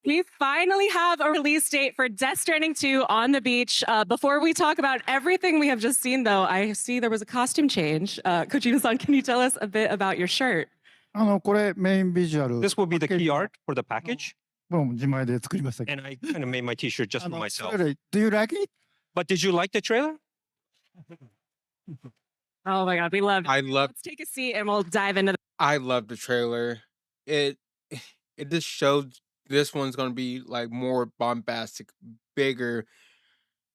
We finally have a release date for Death Stranding 2 on the beach. Before we talk about everything we have just seen, though, I see there was a costume change. Kojima-san, can you tell us a bit about your shirt? これメインビジュアル。 This will be the key art for the package. もう自前で作りましたけど。 And I kind of made my t-shirt just for そ myself. れより Do you like it? But did you like the trailer? Oh my God, we loved it. I love Let's take a seat and we'll dive into the I love the trailer. It just shows this one's gonna be like more bombastic, bigger,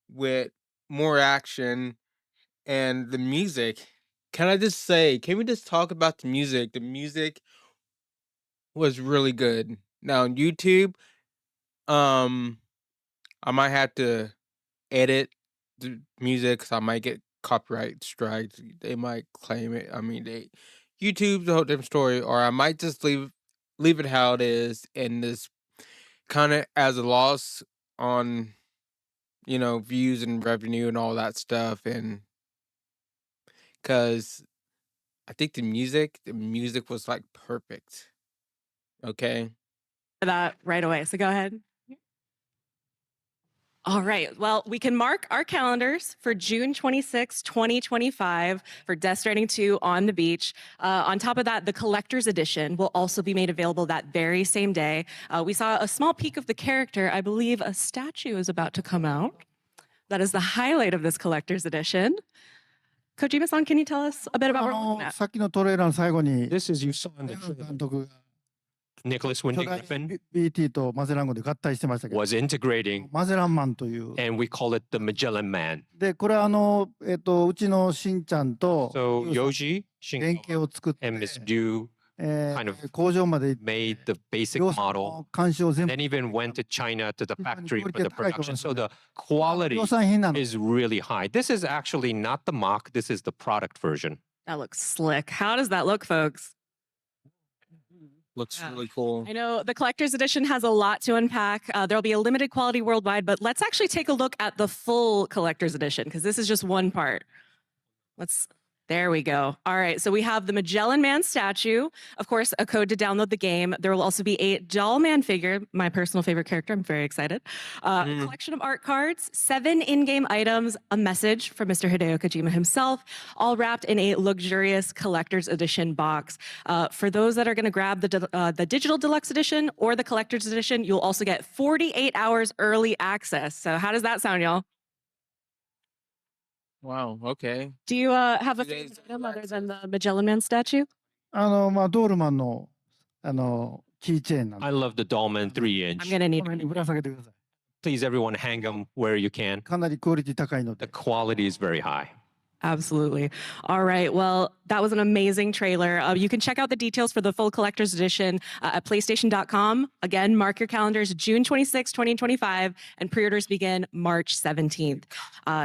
with more action, and the music. Can I just say, can we just talk about the music? The music was really good. Now on YouTube, I might have to edit the music because I might get copyright strikes. They might claim it. I mean, YouTube's a whole different story, or I might just leave it how it is, and this kind of as a loss on, views and revenue and all that stuff, and because I think the music was like perfect. Okay. that right away. So go ahead. All right. Well, we can mark our calendars for June 26, 2025 for Death Stranding 2 on the beach. On top of that, the collector's edition will also be made available that very same day. We saw a small peek of the character. I believe a statue is about to come out. That is the highlight of this collector's edition. Kojima-san, can you tell us a bit about what we're looking at? さっきのトレーラーの最後に This is you saw in the 監 trailer. 督が Nicholas 初 Winding 代 Refn Pt.2 とマゼラン号で合体してましたけど was integrating, マゼランマンという and we call it the Magellan Man. でこれはうちのしんちゃんと So ユウさん Yoji, 連 Shinko, 携を作って and Miss Dew kind of 工場まで行って made the basic 量産 model. の監視を全部 Then even went to China to the factory for the quality production. So the 量 quality 産品なの is really high. This is actually not the mock. This is the product version. That looks slick. How does that look, folks? Looks Yeah. really cool. I know the collector's edition has a lot to unpack. There'll be a limited quality worldwide, but let's actually take a look at the full collector's edition because this is just one part. There we go. All right, so we have the Magellan Man statue, of course, a code to download the game. There will also be a doll man figure, my personal favorite character. I'm very excited. A collection of art cards, 7 in-game items, a message from Mr. Hideo Kojima himself, all wrapped in a luxurious collector's edition box. For those that are going to grab the digital deluxe edition or the collector's edition, you'll also get 48 hours early access. So how does that sound, y'all? Wow. Okay. Do you have a Today's favorite item other than the Magellan Man statue? ドールマンのキーチェーンなんで I love the Dollman 3-inch. I'm gonna need. この辺にぶら下げてください Please, everyone, hang them where you can. かなりクオリティ高いの The で quality is very high. Absolutely. All right. Well, that was an amazing trailer. You can check out the details for the full collector's edition at PlayStation.com. Again, mark your calendars, June 26, 2025, and pre-orders begin March 17th.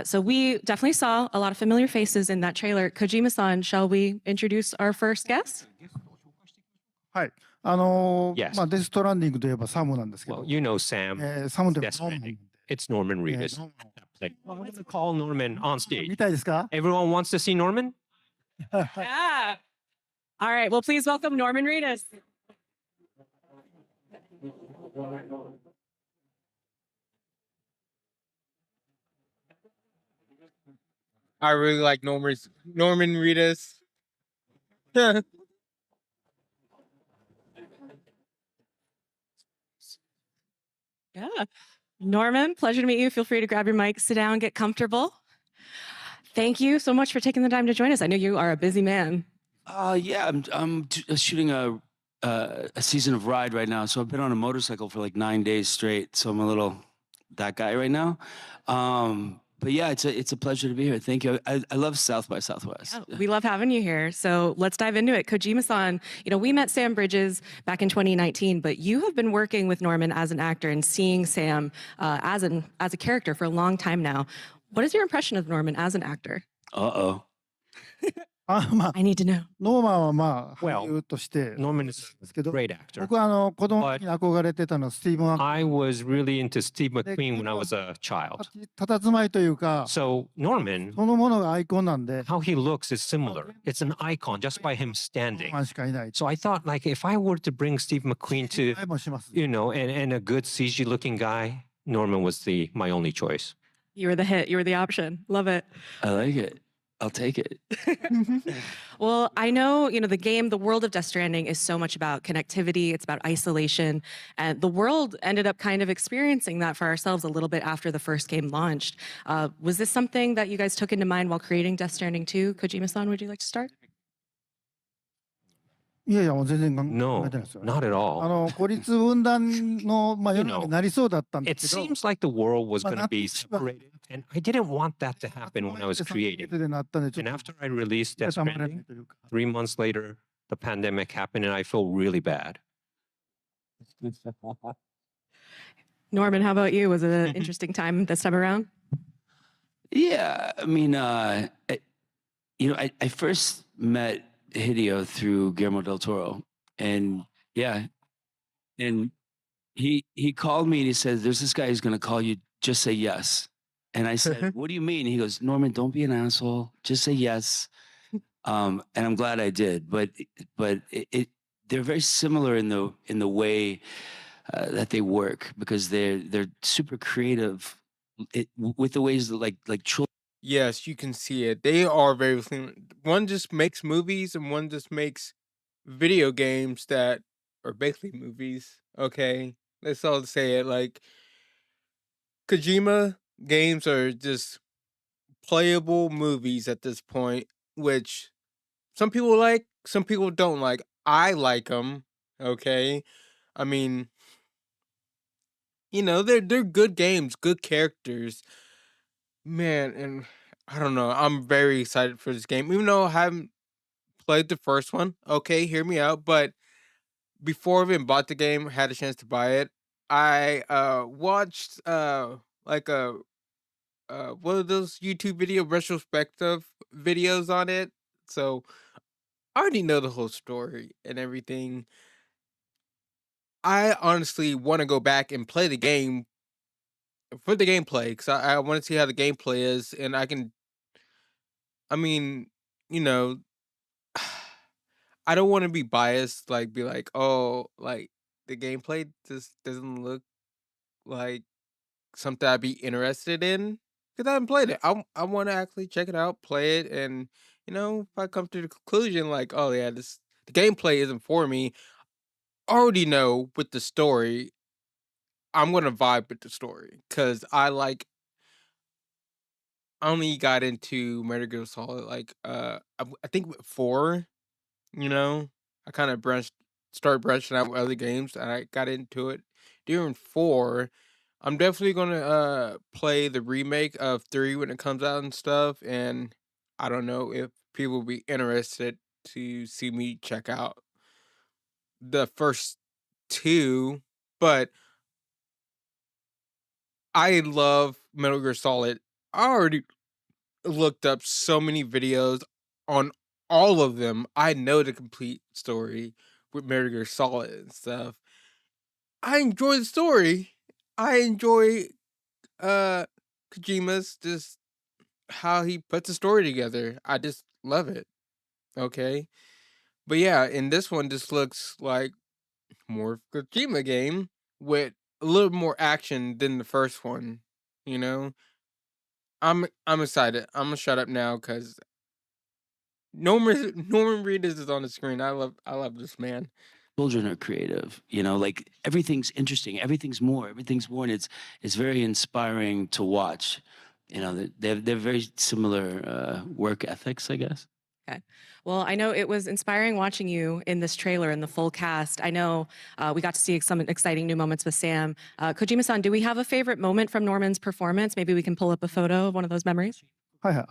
So we definitely saw a lot of familiar faces in that trailer. Kojima-san, shall we introduce our first guest? はいYes. デスストランディングといえばサムなんですけ Well, ど you know Sam. サムでも Death ノーマンなん Stranding. で It's Norman ノ Reedus. ーマン Like, well, I'm going to call Norman on stage. 見たいですか Everyone wants to see Norman? Yeah. All right. Well, please welcome Norman Reedus. I really like Norman Reedus. Yeah. Norman, pleasure to meet you. Feel free to grab your mic, sit down, get comfortable. Thank you so much for taking the time to join us. I know you are a busy man. Yeah, I'm shooting a season of Ride right now, so I've been on a motorcycle for like 9 days straight. So I'm a little that guy right now. But yeah, it's a pleasure to be here. Thank you. I love South by Southwest. Yeah, we love having you here. So let's dive into it. Kojima-san, we met Sam Bridges back in 2019, but you have been working with Norman as an actor and seeing Sam as a character for a long time now. What is your impression of Norman as an actor? Uh-oh. まあ I need to know. ノーマンはまあ Well, 俳優として Norman is ですけ a ど、 great actor. 僕は子供の時に憧れてたのはスティーブン・アン I was really into Steve で McQueen when I was a child. 佇まいというか So Norman, そのものがアイコンなんで how he looks is similar. It's an icon just by him ノー standing. マンしかいない。 So I thought, like, if I were to bring Steve McQueen to, はいもします。 you know, and a good CG-looking guy, Norman was my only choice. You were the hit. You were the option. Love it. I like it. I'll take it. Well, I know, the game, the world of Death Stranding is so much about connectivity, it's about isolation, and the world ended up kind of experiencing that for ourselves a little bit after the first game launched. Was this something that you guys took into mind while creating Death Stranding 2? Kojima-san, would you like to start? いやいや、もう全然考え No, てないですよ。 not at all. 孤立分断の、まあ、世の中になりそうだったんで It すけど、 seems like the world was Well, going to be that's- well- separated, and I didn't want that to happen when I was 集まって3ヶ creating. 月でなったんで、ちょ And っと after I released Death たまらな Stranding, いというか。 3 months later, the pandemic happened, and I felt really bad. Norman, how about you? Was it an interesting time this time around? Yeah, I mean, I first met Hideo through Guillermo del Toro, and yeah, and he called me and he said, "There's this guy who's going to call you. Just say yes." And I said, "What do you mean?" He goes, "Norman, don't be an asshole. Just say yes." And I'm glad I did, but they're very similar in the way that they work, because they're super creative with the ways that like children. Yes, you can see it. They are very similar. One just makes movies, and one just makes video games that are basically movies. Okay, let's all say it. Like Kojima games are just playable movies at this point, which some people like, some people don't like. I like them. Okay, I mean, they're good games, good characters. Man, and I don't know. I'm very excited for this game, even though I haven't played the first one. Okay, hear me out. But before I even bought the game, had a chance to buy it, I watched like a one of those YouTube video retrospective videos on it. So I already know the whole story and everything. I honestly want to go back and play the game for the gameplay, because I want to see how the gameplay is, and I mean, you know, I don't want to be biased, like be like, oh, like the gameplay just doesn't look like something I'd be interested in, because I haven't played it. I want to actually check it out, play it, and if I come to the conclusion like, oh yeah, the gameplay isn't for me, I already know with the story, I'm gonna vibe with the story, because I only got into Metal Gear Solid like I think with 4. I kind of start branching out with other games, and I got into it during 4. I'm definitely gonna play the remake of 3 when it comes out and stuff, and I don't know if people will be interested to see me check out the first 2, but I love Metal Gear Solid. I already looked up so many videos on all of them. I know the complete story with Metal Gear Solid and stuff. I enjoy the story. I enjoy uh Kojima's just how he puts the story together. I just love it. Okay. But yeah, and this one just looks like more of a Kojima game with a little more action than the first one, you know? I'm excited. I'm gonna shut up now because Norman Reedus is on the screen. I love this man. Children are creative, like everything's interesting, everything's more, and it's very inspiring to watch. They're very similar work ethics, I guess. Okay. Well, I know it was inspiring watching you in this trailer and the full cast. I know we got to see some exciting new moments with Sam. Kojima-san, do we have a favorite moment from Norman's performance? Maybe we can pull up a photo of one of those memories. はいはい。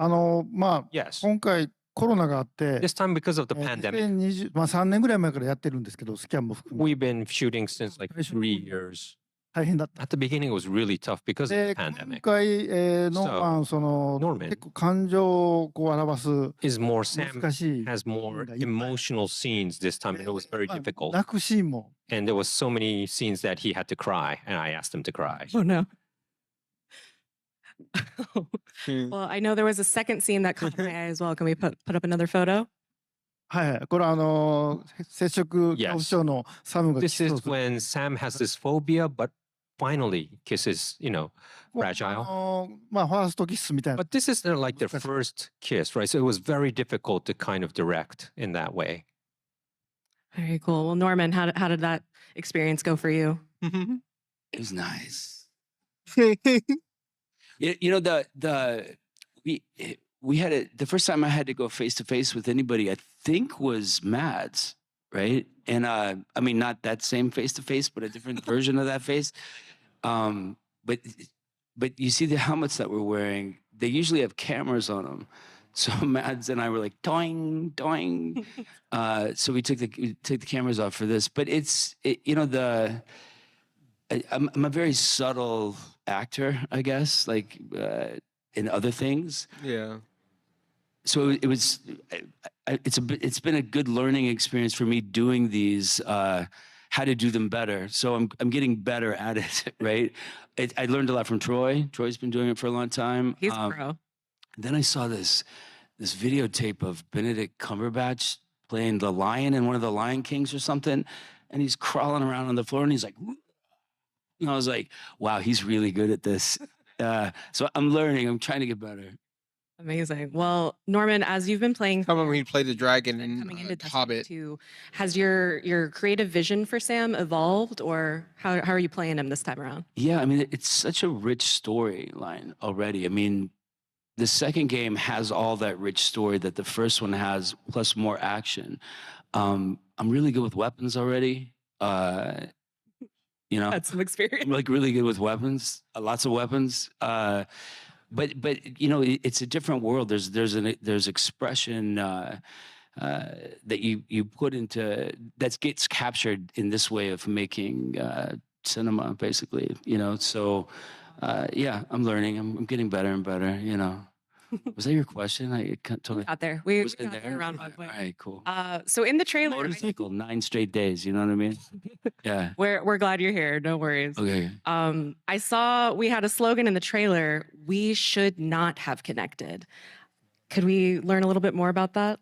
まあ、 Yes. 今回コロナがあって、 This time, because of the pandemic, 2020、まあ3年ぐらい前からやってるんですけど、スキャンも含めて。 we've been shooting since like 3 years. 大変だった。 At the beginning, it was really tough because of で the 今 pandemic. 回、ノーマンその Norman 結構感情をこう表す Is more Sam 難しい has シーン more がいっぱいある emotional scenes this time, and it was very まあ difficult. 泣くシーンも And there was so many scenes that he had to cry, and I asked him to cry. Oh no. Hmm. Well, I know there was a second scene that caught my eye as well. Can we put up another photo? はいはい、これ接触恐怖症のサムが This キスを is する when Sam has this phobia, but finally kisses, もう fragile. まあファーストキスみたいな But this is like their 難しい first kiss, right? So it was very difficult to kind of direct in that way. Very cool. Well, Norman, how did that experience go for you? It was nice. You know we had it the first time I had to go face to face with anybody, I think was Mads, right? And I mean not that same face to face, but a different version of that face. But you see the helmets that we're wearing, they usually have cameras on them. So Mads and I were like doing. So we took the cameras off for this, but I'm a very subtle actor, I guess, like in other things. Yeah. So it's been a good learning experience for me doing these, how to do them better. So I'm getting better at it, right? I learned a lot from Troy. Troy's been doing it for a long time. He's a pro. Then I saw this videotape of Benedict Cumberbatch playing the lion in one of the Lion Kings or something, and he's crawling around on the floor and he's like, and I was like, wow, he's really good at this. So I'm learning. I'm trying to get better. Amazing. Well, Norman, as you've been playing How about when he played the dragon in coming into Hobbit? Destiny 2, has your creative vision for Sam evolved, or how are you playing him this time around? Yeah, I mean, it's such a rich storyline already. I mean, the second game has all that rich story that the first one has, plus more action. I'm really good with weapons already. You know, That's some experience. I'm like really good with weapons, lots of weapons. But you know, it's a different world. There's expression that you put into that gets captured in this way of making cinema, basically. You know, so yeah, I'm learning. I'm getting better and better. You know. Was that your question? I totally Out there, we was in got there. there around All 1 point. right, cool. So in the trailer, Motorcycle, 9 straight days. You know what I mean? Yeah. we're glad you're here. No worries. Okay. I saw we had a slogan in the trailer. We should not have connected. Could we learn a little bit more about that?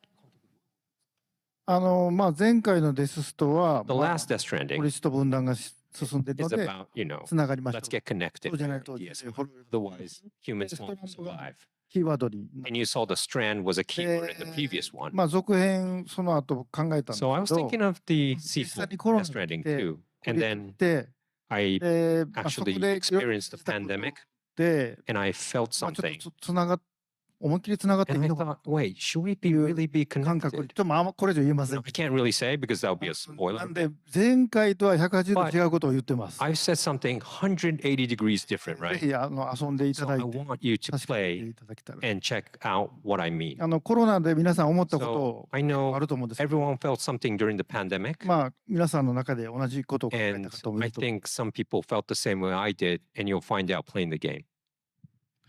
まあ前回のデスストは The まあ last Death 孤 Stranding 立と分断が進んでいるの is で about, つながりまし let's た。 get connected. そうじゃないと Yes. 滅びる Otherwise, humans Yes, won't Stranding が survive. キーワードになっ And you saw the strand was a keyword in the previous one. まあ続編その後考えたんです So I け was ど thinking of the 実際 sequel, にコロナ Death が来 Stranding て 2. 孤 And 立 then して I で、まあ、そこ actually で experienced the いろいろ pandemic で、 and I felt まあ、ちょっ something. とつながっ思いっきりつながってい And い I のかな thought, wait, should we いう really be 感覚、ちょ connected? っとまああんまこれ以上言えません I。can't really say because that would be a な spoiler. んで前回とは180度違うことを言ってます。 I've said something 180 degrees different, ぜ right? ひ遊んでいた So だ I いて want you to 確かめて play いただけたら。 and check out what I mean. コロナで皆さん思ったこと So を I あ know ると思うんですけど、 everyone felt something during the pandemic. まあ皆さんの中で同じことを考え And た方もい I ると思う。 think some people felt the same way I did, and you'll find out playing the game.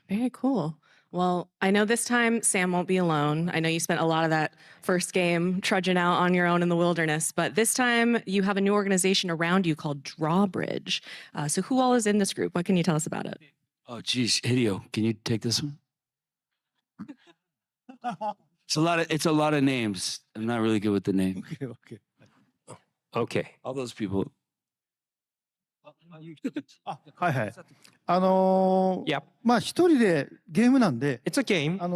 Very cool. Well, I know this time Sam won't be alone. I know you spent a lot of that first game trudging out on your own in the wilderness, but this time you have a new organization around you called Drawbridge. So who all is in this group? What can you tell us about it? Oh, geez, Hideo, can you take this one? It's a lot of names. I'm not really good with the name. Okay. Okay. All those people. はいはい。Yep. まあ一人でゲームなんで、 It's a game. ま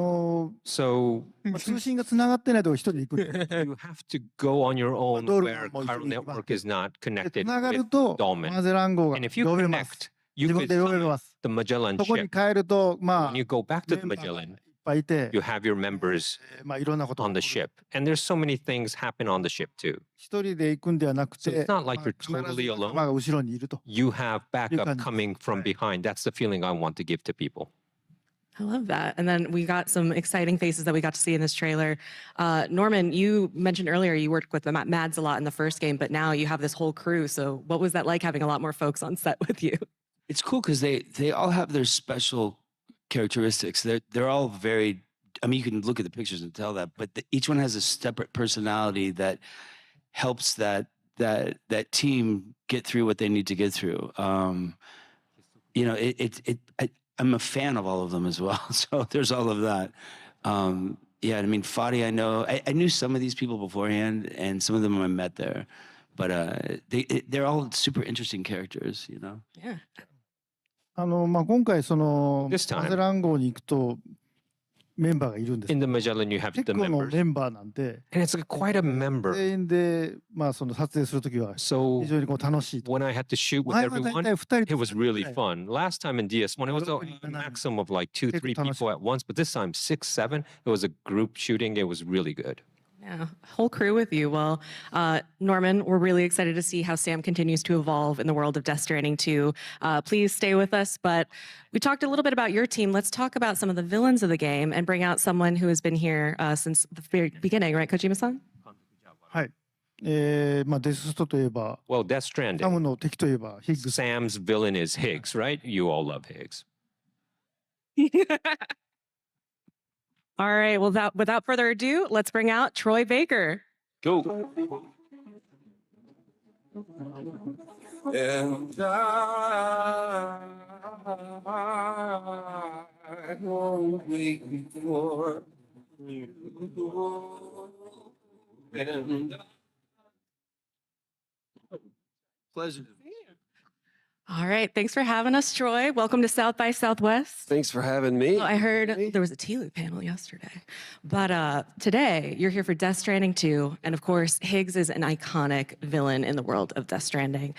So あ通信がつながってないとこ一人で行くんで。 you have to go on your own Door whereも一緒 chiral に行きます network is not で connected つなが with ると Dolmen. マゼラン号が And if you 呼べます。 connect, you 自分 could で呼べ summon ます。 the Magellan そこに ship. 帰ると、ま When あ you go back to メ the ンバーがい Magellan, っぱいいて、 you have your members まあいろんなことが on the 起こる ship. And there's so many things happen on the ship too. 一人で行くんではなく So て、 it's not まあ like you're 必ず totally 仲間 alone. が後ろにいると。 You have backup can- coming from right. behind. That's the feeling I want to give to people. I love that. And then we got some exciting faces that we got to see in this trailer. Norman, you mentioned earlier you worked with the Mads a lot in the first game, but now you have this whole crew. So what was that like having a lot more folks on set with you? It's cool because they all have their special characteristics. They're all very. I mean, you can look at the pictures and tell that, but each one has a separate personality that helps that team get through what they need to get through. You know, I'm a fan of all of them as well. So there's all of that. Yeah, I mean, Fadi, I know. I knew some of these people beforehand, and some of them I met there. But they're all super interesting characters, you know? Yeah. 今回その This time マゼラン号に行くとメンバーがいるんです In the Magellan, you have 結 the 構の members. メンバーなんで And it's quite a member. 全員でその撮影するときは So 非常にこう楽しいと when I had to shoot with 前は大 everyone, 体2人 it was really はい fun. Last time in DS1, it was a maximum of like 2, 3 people at once, but this time 6, 7. It was a group shooting. It was really good. Yeah, whole crew with you. Well, Norman, we're really excited to see how Sam continues to evolve in the world of Death Stranding 2. Please stay with us. But we talked a little bit about your team. Let's talk about some of the villains of the game and bring out someone who has been here since the very beginning, right, Kojima-san? はいデスストといえば Well, Death サム Stranding. の敵といえばヒッグス Sam's villain is Higgs, right? You all love Higgs. All right. Well, without further ado, let's bring out Troy Baker. Go. And I won't wait before you go. And Pleasure. All right. Thanks for having us, Troy. Welcome to South by Southwest. thanks for having me. Well, I heard there was a TLU panel yesterday, but today you're here for Death Stranding 2. And of course, Higgs is an iconic villain in the world of Death Stranding.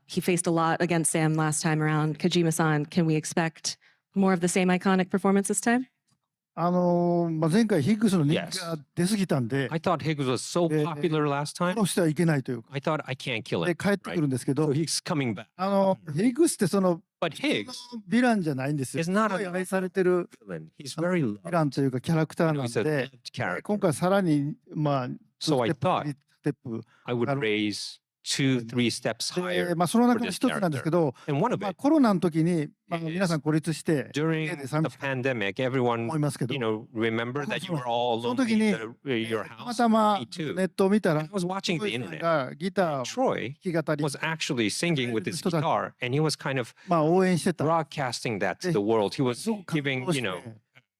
He faced a lot against Sam last time around. Kojima-san, can we expect more of the same iconic performance this time? 前回ヒッグスの人気が出すぎたんで I thought Higgs was so popular last フォ time. ローしてはいけないというか I thought I can't kill で him. 帰ってくるんですけ So ど he's coming back. ヒッグスってその But Higgs ヴィランじゃないんですよ is す not ごい a 愛されてる villain. He's very ヴィ loved. ランというかキャラクター You know, なん he's a で loved 今 character. 回さらにSo I thought ステップ I would raise 2, 3 steps で higher その for 中の this 一つなんですけ character. ど And one of it, コロナの時に is 皆さん孤立して家 during で the 寂しかった pandemic, と everyone, 思いますけど you know, remember that you were all その時 lonely に in your たま house? たま Me too. ネットを見たら I was watching ト the イさん internet. がギターを Troy 弾き語り was actually singing with his guitar, and he was kind of 応援してた broadcasting that to the world. He was すごく感 giving, 動 you して know,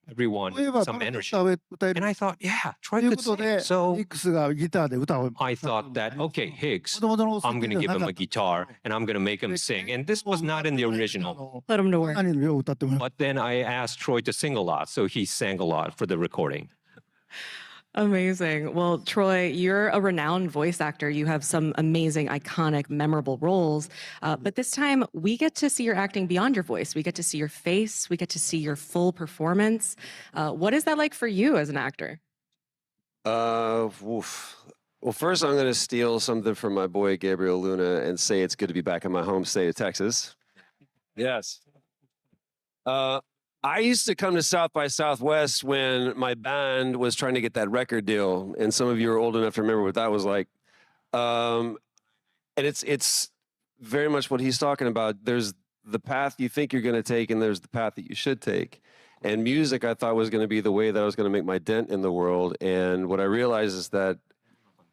everyone そういえば some 彼女 energy. 歌える And I thought, yeah, と Troy いう could こと sing. で So ミックスがギターで歌を I thought that, okay, Higgs, 子供の I'm going to 設定 give では him な a かった guitar, and I'm going to make him sing. And this was not in the original. Put him to work. 何のよう歌ってもらう But then I asked Troy to sing a lot, so he sang a lot for the recording. Amazing. Well, Troy, you're a renowned voice actor. You have some amazing, iconic, memorable roles. But this time, we get to see your acting beyond your voice. We get to see your face. We get to see your full performance. What is that like for you as an actor? Oof. Well, first I'm going to steal something from my boy Gabriel Luna and say it's good to be back in my home state of Texas. Yes. I used to come to South by Southwest when my band was trying to get that record deal, and some of you are old enough to remember what that was like. And it's very much what he's talking about. There's the path you think you're going to take, and there's the path that you should take. And music, I thought, was going to be the way that I was going to make my dent in the world. And what I realized is that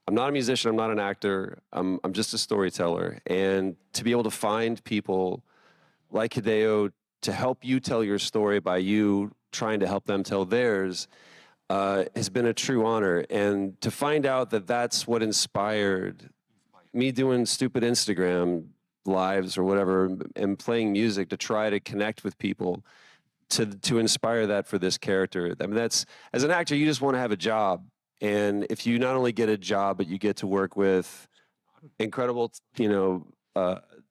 I'm not a musician. I'm not an actor. I'm just a storyteller. And to be able to find people like Hideo to help you tell your story by you trying to help them tell theirs has been a true honor. And to find out that that's what inspired me doing stupid Instagram lives or whatever and playing music to try to connect with people to inspire that for this character. I mean, that's, as an actor, you just want to have a job. And if you not only get a job, but you get to work with incredible,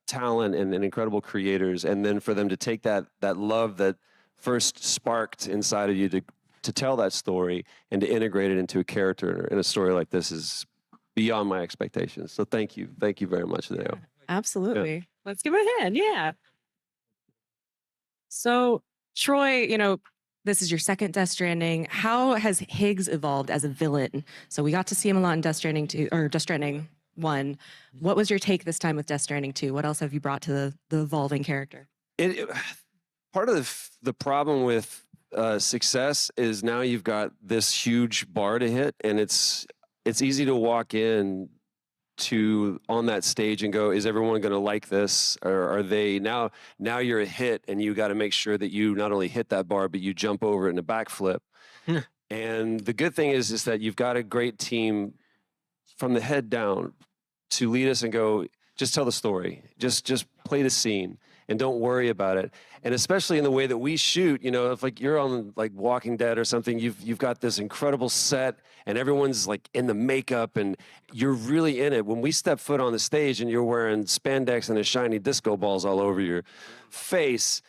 talent and incredible creators, and then for them to take that love that first sparked inside of you to tell that story and to integrate it into a character in a story like this is beyond my expectations. So thank you very much, Hideo. Absolutely. Let's give him a hand. Yeah. So, Troy, This is your second Death Stranding. How has Higgs evolved as a villain? So we got to see him a lot in Death Stranding 2 or Death Stranding 1. What was your take this time with Death Stranding 2? What else have you brought to the evolving character? Part of the problem with success is now you've got this huge bar to hit, and it's easy to walk in to on that stage and go, is everyone going to like this, or are they now you're a hit, and you got to make sure that you not only hit that bar but you jump over it in a backflip. And the good thing is that you've got a great team from the head down to lead us and go, just tell the story, just play the scene and don't worry about it. And especially in the way that we shoot, you know, if like you're on like Walking Dead or something, you've got this incredible set and everyone's like in the makeup and you're really in it. When we step foot on the stage and you're wearing spandex and a shiny disco balls all over your face,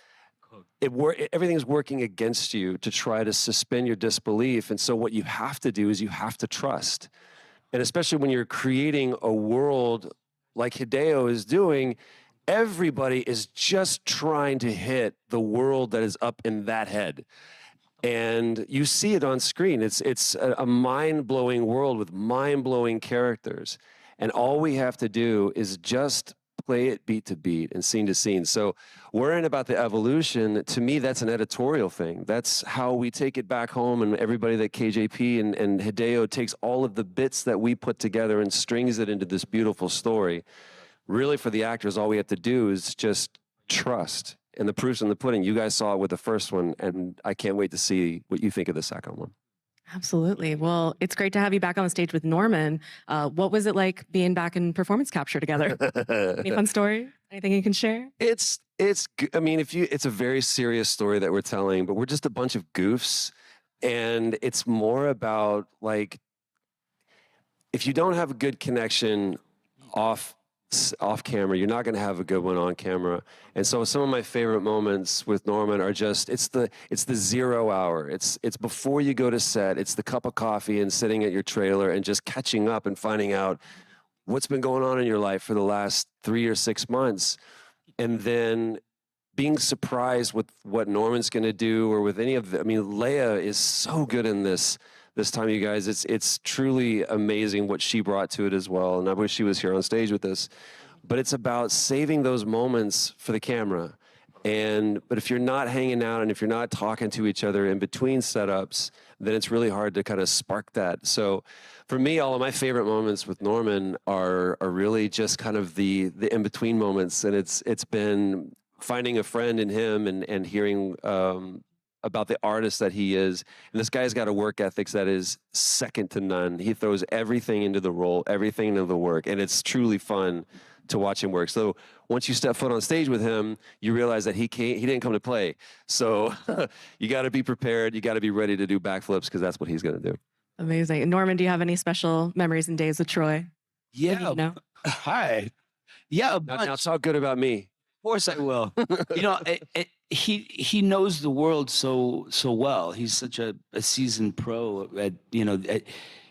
everything's working against you to try to suspend your disbelief. And so what you have to do is you have to trust. And especially when you're creating a world like Hideo is doing, everybody is just trying to hit the world that is up in that head. And you see it on screen. It's a mind-blowing world with mind-blowing characters. And all we have to do is just play it beat to beat and scene to scene. So worrying about the evolution, to me, that's an editorial thing. That's how we take it back home, and everybody that KJP and Hideo takes all of the bits that we put together and strings it into this beautiful story. Really, for the actors, all we have to do is just trust. And the proof's in the pudding. You guys saw it with the first one, and I can't wait to see what you think of the second one. Absolutely. Well, it's great to have you back on the stage with Norman. What was it like being back in performance capture together? Any fun story? Anything you can share? I mean, it's a very serious story that we're telling, but we're just a bunch of goofs, and it's more about like, if you don't have a good connection off camera, you're not going to have a good one on camera. And so some of my favorite moments with Norman are just, it's the 0 hour. It's before you go to set. It's the cup of coffee and sitting at your trailer and just catching up and finding out what's been going on in your life for the last 3 or 6 months. And then being surprised with what Norman's going to do, or with any of the, I mean, Leia is so good in this time, you guys. It's truly amazing what she brought to it as well. And I wish she was here on stage with us. But it's about saving those moments for the camera. But if you're not hanging out and if you're not talking to each other in between setups, then it's really hard to kind of spark that. So for me, all of my favorite moments with Norman are really just kind of the in-between moments. And it's been finding a friend in him and hearing about the artist that he is. And this guy's got a work ethic that is second to none. He throws everything into the role, everything into the work, and it's truly fun to watch him work. So once you step foot on stage with him, you realize that he didn't come to play. So you got to be prepared. You got to be ready to do backflips, because that's what he's going to do. Amazing. Norman, do you have any special memories and days with Troy? Yeah. No. Hi. Yeah. Now talk good about me. Of course I will. You know, he knows the world so well. He's such a seasoned pro at, you know,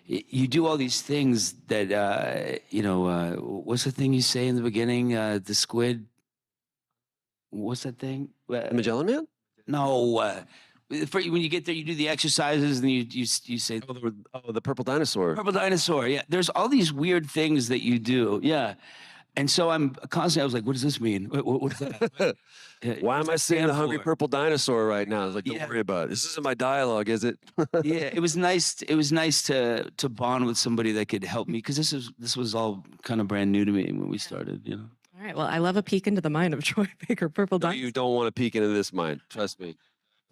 you do all these things that, you know, what's the thing you say in the beginning? The squid, what's that thing? Magellan Man? No. When you get there, you do the exercises and you say, the purple dinosaur. Purple dinosaur, yeah. There's all these weird things that you do, yeah. And so I was like, what does this mean? What's that? Why am I seeing the hungry purple dinosaur right now? I was like, don't worry about it. This isn't my dialogue, is it? Yeah, it was nice. It was nice to bond with somebody that could help me, because this was all kind of brand new to me when we started, you know. All right. Well, I love a peek into the mind of Troy Baker, Purple Dinosaur. You don't want to peek into this mind. Trust me.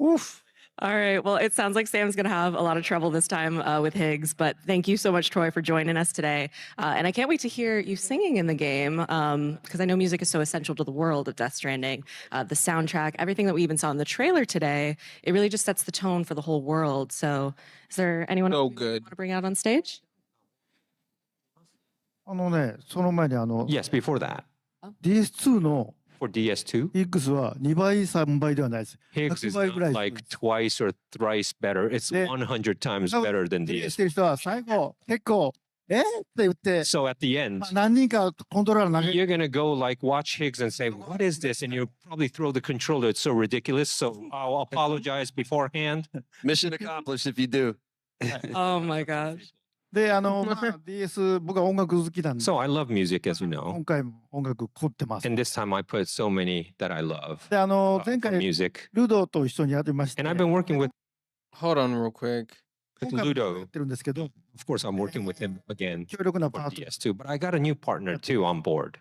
Oof. All right. Well, it sounds like Sam's going to have a lot of trouble this time with Higgs, but thank you so much, Troy, for joining us today. And I can't wait to hear you singing in the game, because I know music is so essential to the world of Death Stranding. The soundtrack, everything that we even saw in the trailer today, it really just sets the tone for the whole world. So is there anyone else you want to bring out on stage? その前にYes, before that, DS2 の for DS2, Higgs は2倍3倍ではないです。 Higgs is 100倍ぐらい not like twice or thrice better. It's 100 times better than プレイし DS. てる人は最後結構って言って、 So at the end, 何人かコントローラー投げ you're gonna go like watch Higgs and say, "What is this?" And you'll probably throw the controller. It's so ridiculous. So I'll apologize beforehand. Mission accomplished if you do. Oh my gosh. で、DS、僕は音楽好きなんで、 So I love music, as you know, 今回も音楽凝ってます。 and this time I put so many that I love で、前 for 回、 music, ルドと一緒にやってまして、 and I've been working with Hold on real quick.今回もや Ludo. ってるんですけど、 Of course, I'm working with him again 強力な for パート。 DS2, but I got a new partner too on board.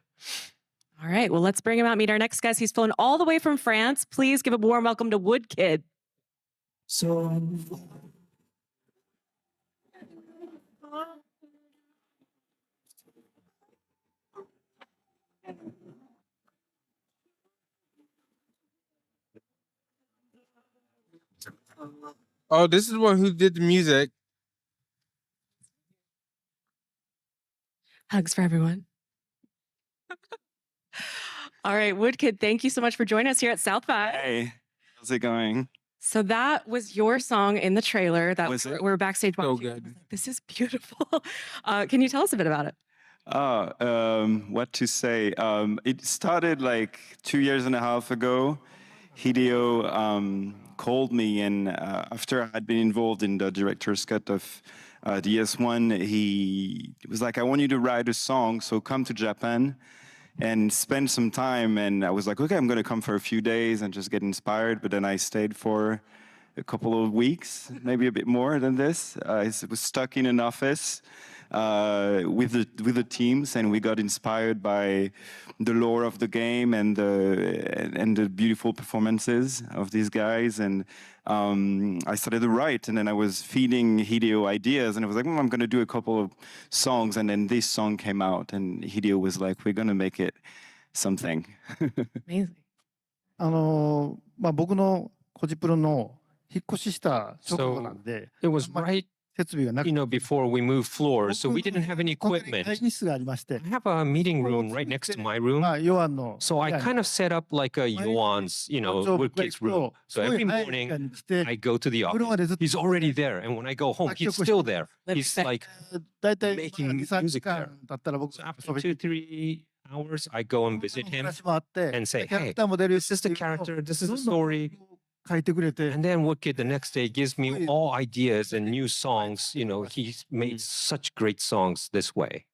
All right. Well, let's bring him out. Meet our next guest. He's flown all the way from France. Please give a warm welcome to Wood Kid. So Oh, this is the one who did the music. Hugs for everyone. All right, Wood Kid, thank you so much for joining us here at South by. Hey, how's it going? So that was your song in the trailer that Was it? we're backstage So watching. I was good. like, this is beautiful. Can you tell us a bit about it? What to say? It started like 2.5 years ago. Hideo called me, and after I had been involved in the director's cut of DS1, he was like, "I want you to write a song, so come to Japan and spend some time." And I was like, "Okay, I'm going to come for a few days and just get inspired." But then I stayed for a couple of weeks, maybe a bit more than this. I was stuck in an office with the teams, and we got inspired by the lore of the game and the beautiful performances of these guys. And I started to write, and then I was feeding Hideo ideas, and I was like, I'm going to do a couple of songs. And then this song came out, and Hideo was like, we're going to make it something. Amazing. 僕のコジプロの引っ越しした直後なんで、 it was right, 設備がなく you て、 know, before we moved floors, so we didn't have any ここに equipment. 会議室がありまして、 I have a meeting room right next to my room. まあ、ヨアンの So I 部屋に kind of set up like a Yoan's, you know, そう Wood 僕が Kid's 行く room. と、 So すごい every 早い時間 morning に来て、 I go to the 風呂ま office. でずっと He's already there. And when I go home, he's still there. He's like, だいたい making 2、3 music 時間だったら僕 so after 遊びに 2-3 hours, I go and visit him 話もあって、 and say, キャラ hey, クターも出る this is the character, this is the どんどん story. 書いてくれて、 And then Wood Kid the next day gives me all ideas and new songs. You know, he's made such great songs this way.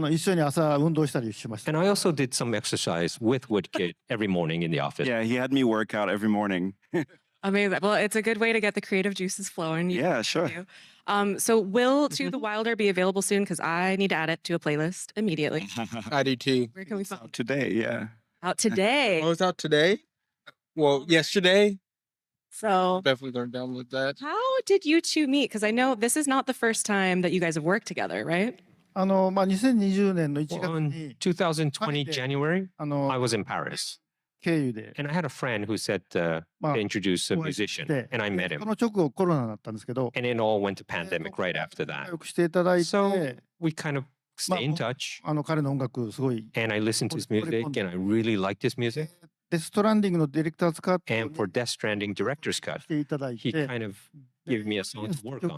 一緒に朝運動したりしました。 And I also did some exercise with Wood Kid every morning in the office. Yeah, he had me work out every morning. Amazing. Well, it's a good way to get the creative juices flowing. You Yeah, can sure. do. So will To the Wilder be available soon? Because I need to add it to a playlist immediately. I do too. Where can we find it? Today, yeah. Out today. Oh, it's out today? Well, yesterday. So Definitely gonna download that. how did you two meet? Because I know this is not the first time that you guys have worked together, right? まあ、2020年の1 Well, 月 in に 2020 January, I の was in Paris. 経由で、 And I had a friend who said to Wow. introduce a お会いし musician, て、 and I met そ him. の直後コロナだったんですけど、 And it all went to pandemic right after 仲 that. 良くしていただいて、 So we kind of stay in touch. 彼の音楽すごい、 And I listened to his music, and I really liked his music. デストランディングのディレクター使って And for Death Stranding Director's Cut, ていただい he て、 kind of gave me a song to work on.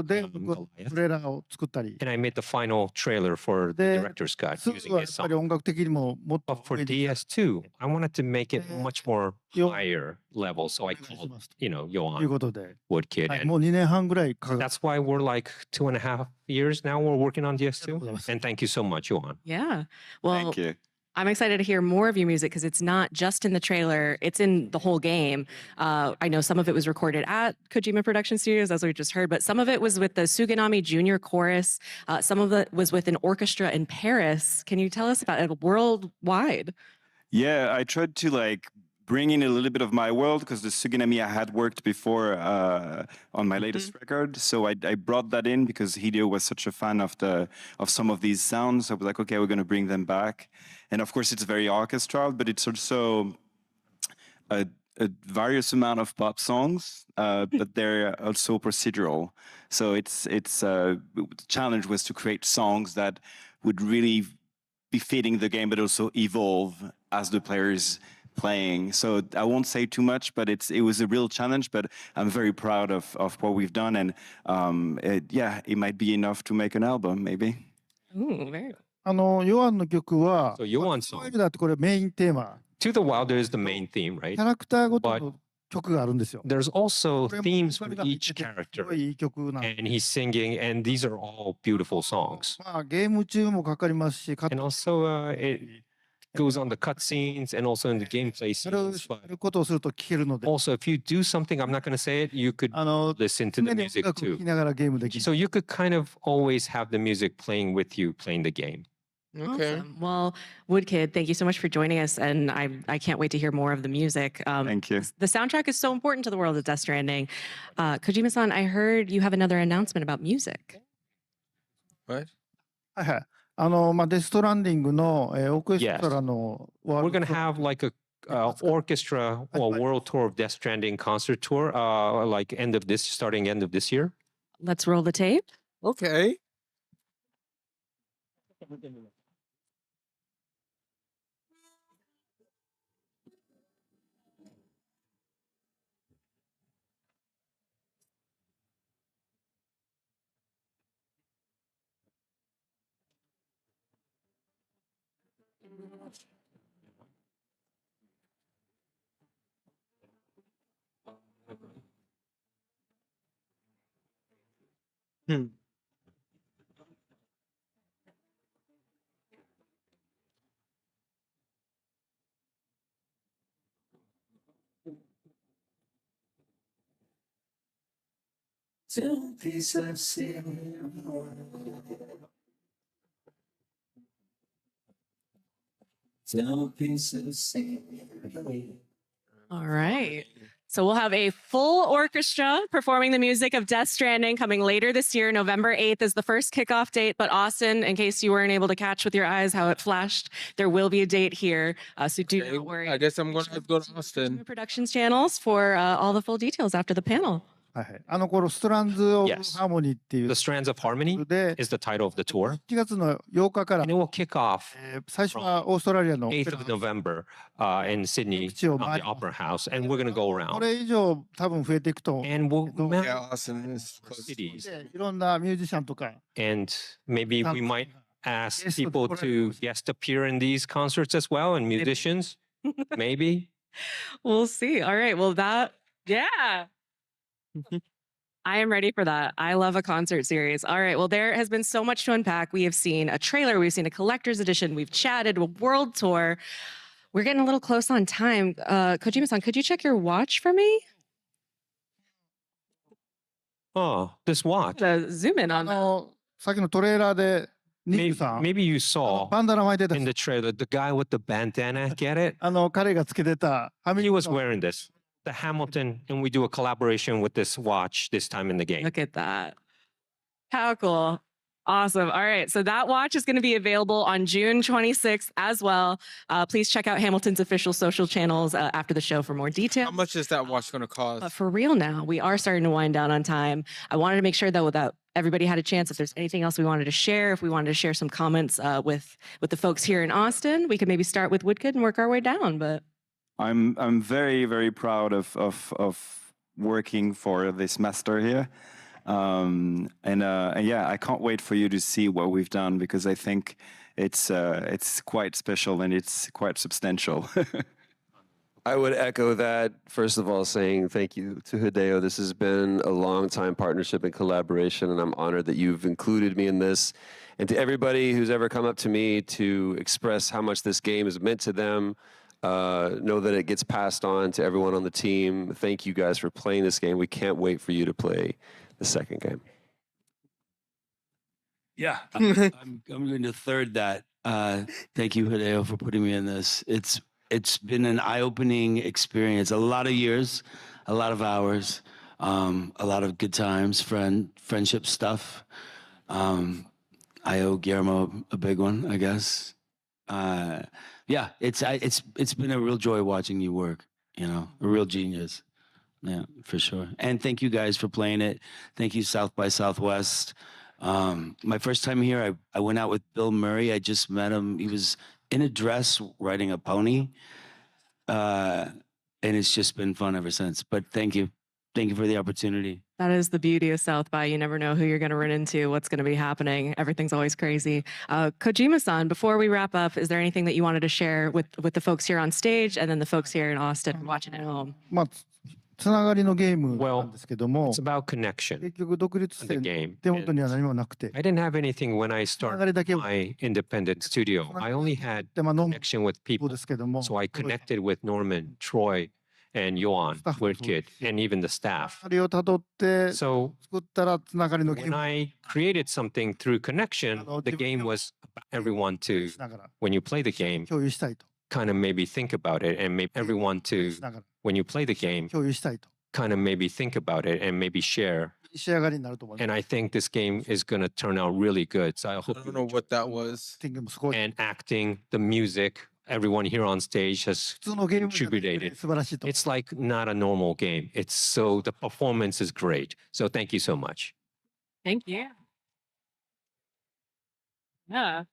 曲で um, 僕は Goliath. トレーラーを作ったり、 And I made the final trailer for the で、 Director's Cut すぐ using はや his っぱり song. 音楽的にももっと But for 上に行き DS2, I wanted to make it Yeah. much more Yo- higher level. So I たいし called, ますと you know, いう Johan ことで、 Wood Kid. はい、 And もう2年半ぐらいかかっ that's why we're like 2.5 years now we're working on ありが DS2. とうございます。 And thank you so much, Johan. Yeah. Well, Thank you. I'm excited to hear more of your music because it's not just in the trailer, it's in the whole game. I know some of it was recorded at Kojima Production Studios, as we just heard, but some of it was with the Suganami Junior Chorus. Some of it was with an orchestra in Paris. Can you tell us about it worldwide? Yeah, I tried to like bring in a little bit of my world because the Suginami I had worked before on my latest record. So I brought that in because Hideo was such a fan of some of these sounds. I was like, okay, we're going to bring them back. And of course, it's very orchestral, but it's also a various amount of pop songs, but they're also procedural. So the challenge was to create songs that would really be fitting the game, but also evolve as the players playing. So I won't say too much, but it was a real challenge, but I'm very proud of what we've done. And it might be enough to make an album, maybe. Ooh, very. ヨアンの曲は、 So Yoan's ワ song, イルドってこれメインテーマ。 To the Wilder is the main theme, キ right? ャラクターごとの曲があるんですよ。 There's also これも themes こ for れが each す character, ごいいい曲なんで and he's singing, and these are all beautiful songs. まあゲーム中もかかりますし、 And also, it goes on the cutscenes and also in the gameplay やる scenes. But やることをすると聴けるので、 also, if you do something, I'm not going to say it, you could 常 listen to the に音 music 楽を聴 too. きながらゲームできる。 So you could kind of always have the music playing with you, playing the game. Okay. Awesome. Well, Woodkid, thank you so much for joining us, and I can't wait to hear more of the music. Thank you. The soundtrack is so important to the world of Death Stranding. Kojima-san, I heard you have another announcement about music. What? はいはい。まあデストランディングの、オーケストラのワー We're ル going to ド have like a orchestra or world tour of Death Stranding concert tour, like starting end of this year. Let's roll the tape. Okay. Hmm. All right. So we'll have a full orchestra performing the music of Death Stranding coming later this year. November 8th is the first kickoff date. But Austin, in case you weren't able to catch with your eyes how it flashed, there will be a date here. So do Okay, not worry. I guess I'm going to have to go to Consumer Austin. Productions channels for all the full details after the panel. はいはい。このストランズ・オブ・ Yes. ハーモニーっていう The Strands of Harmony で、 is the title of the tour, 1月の8日から and it will kick off 最初はオーストラリアの 8th of November in Sydney Picture on the of Opera House, and we're going to go こ around. れ以上多分増えていくと And we'll map Yeah, Austin is close. cities, でいろんなミュージシャンとか and maybe we might ask Yes, people but- to guest appear in these concerts as well, and musicians, maybe. We'll see. All right. Well, yeah. I am ready for that. I love a concert series. All right. Well, there has been so much to unpack. We have seen a trailer, we've seen a collector's edition, we've chatted, a world tour. We're getting a little close on time. Kojima-san, could you check your watch for me? Oh, this watch. Zoom in on that. さっきのトレーラーでニッ Maybe, クさん maybe you saw バンダナ巻いてた in the trailer the guy with the bandana. Get it? 彼がつけてたファミリ He ー was の wearing this. The Hamilton, and we do a collaboration with this watch this time in the game. Look at that. How cool. Awesome. All right. So that watch is going to be available on June 26th as well. Please check out Hamilton's official social channels after the show for more details. How much is that watch going to But cost? for real now, we are starting to wind down on time. I wanted to make sure though that everybody had a chance. If there's anything else we wanted to share, if we wanted to share some comments with the folks here in Austin, we could maybe start with Woodkid and work our way down. But I'm very, very proud of working for this master here. And yeah, I can't wait for you to see what we've done, because I think it's quite special and it's quite substantial. I would echo that, first of all, saying thank you to Hideo. This has been a long time partnership and collaboration, and I'm honored that you've included me in this. And to everybody who's ever come up to me to express how much this game has meant to them, know that it gets passed on to everyone on the team. Thank you guys for playing this game. We can't wait for you to play the second game. Yeah, I'm going to third that. Thank you, Hideo, for putting me in this. It's been an eye-opening experience. A lot of years, a lot of hours, a lot of good times, friendship stuff. I owe Guillermo a big one, I guess. Yeah, it's been a real joy watching you work. You know, a real genius. Yeah, for sure. And thank you guys for playing it. Thank you, South by Southwest. My first time here, I went out with Bill Murray. I just met him. He was in a dress riding a pony. And it's just been fun ever since. But thank you. thank you for the opportunity. That is the beauty of South by. You never know who you're going to run into, what's going to be happening. Everything's always crazy. Kojima-san, before we wrap up, is there anything that you wanted to share with the folks here on stage and then the folks here in Austin watching at home? まあ、つながりのゲームな Well, んですけども it's、about connection 結局独立し in the て game. 手元には And 何もなくて、 I didn't have anything when I つながり started だけを my independent studio. I only had で、まあ、飲む connection with そう people. ですけども、 So I connected with Norman, Troy, and Yohan, Staff. Wordkid, and even the つ staff. ながりをたどって So 作ったらつながりのゲー when ム I created something through connection, the game was about everyone to, しながら when you play the game, 共有したいと。 kind of maybe think about it and maybe everyone to, しながら when you play the game, 共有したいと。 kind of maybe think about it and maybe share. 仕上がりになると思います。 And I think this game is going to turn out really good. So I I hope don't you know enjoy what that was. ティングもすごい。 and acting, the music, everyone here on stage has 普通のゲームじゃなくて contributed. 素晴らしいと。 It's like not a normal game. It's so the performance is great. So thank you so much. Thank you. Yeah.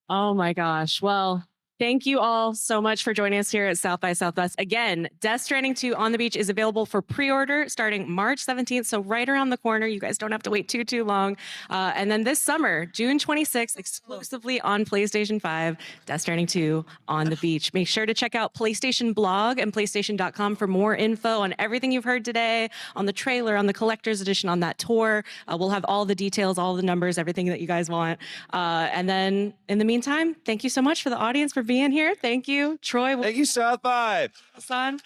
Oh my gosh. Well, thank you all so much for joining us here at South by Southwest. Again, Death Stranding 2 on the Beach is available for pre-order starting March 17th. So right around the corner. You guys don't have to wait too long. And then this summer, June 26th, exclusively on PlayStation 5, Death Stranding 2 on the Beach. Make sure to check out PlayStation blog and PlayStation.com for more info on everything you've heard today, on the trailer, on the collector's edition, on that tour. We'll have all the details, all the numbers, everything that you guys want. And then in the meantime, thank you so much for the audience for being here. Thank you, Troy. Thank you, South by. Son.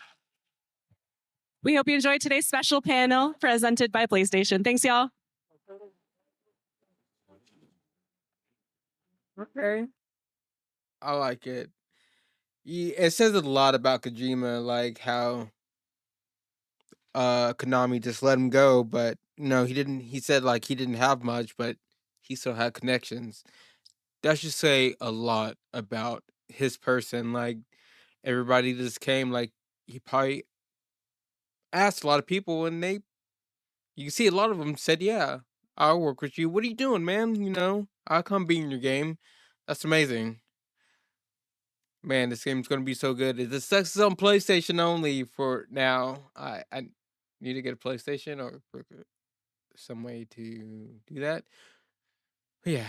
We hope you enjoyed today's special panel presented by PlayStation. Thanks, y'all. Okay. I like it. It says a lot about Kojima, like how Konami just let him go, but he said like he didn't have much, but he still had connections. That should say a lot about his person. Like everybody just came, like he probably asked a lot of people, and you can see a lot of them said, "Yeah, I'll work with you. What are you doing, man? I'll come be in your game." That's amazing. Man, this game's gonna be so good. It sucks on PlayStation only for now. I need to get a PlayStation or some way to do that. But yeah.